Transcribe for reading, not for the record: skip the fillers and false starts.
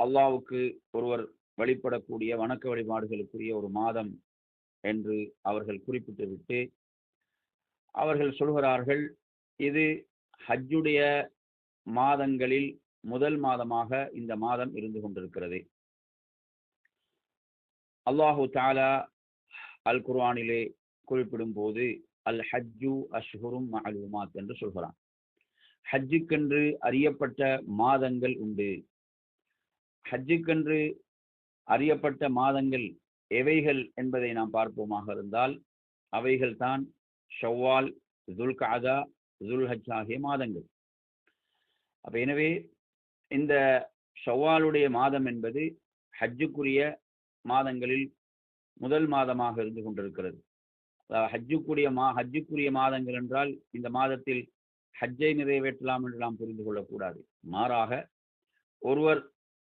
அல்லாஹ்வுக்கு ஒருவர் வழிபடக்கூடிய வணக்க வழிபாடுகளுக்குரிய ஒரு மாதம் என்று அவர்கள் குறிப்பிட்டுவிட்டு அவர்கள் சொல்கிறார்கள், இது ஹஜ்ஜுடைய மாதங்களில் முதல் மாதமாக இந்த மாதம் இருந்து கொண்டிருக்கிறது. அல்லாஹு தஆலா அல் குர்ஆனிலே குறிப்பிடும் போது அல் ஹஜ்ஜு அஷ்ஹுரும் மஅலூமாத் என்று சொல்கிறான். ஹஜ்ஜுக்கென்று அறியப்பட்ட மாதங்கள் உண்டு. ஹஜ்ஜுக்கென்று அறியப்பட்ட மாதங்கள் எவைகள் என்பதை நாம் பார்ப்போமாக இருந்தால் அவைகள் தான் ஷவ்வால், துல்கஅதா, துல்ஹஜ் ஆகிய மாதங்கள். அப்ப எனவே இந்த ஷவ்வாலுடைய மாதம் என்பது ஹஜ்ஜுக்குரிய மாதங்களில் முதல் மாதமாக இருந்து கொண்டிருக்கிறது. ஹஜ்ஜுக்குரிய மாதங்கள் என்றால் இந்த மாதத்தில் ஹஜ்ஜை நிறைவேற்றலாம் என்று நாம் புரிந்து கொள்ளக்கூடாது. மாறாக ஒருவர்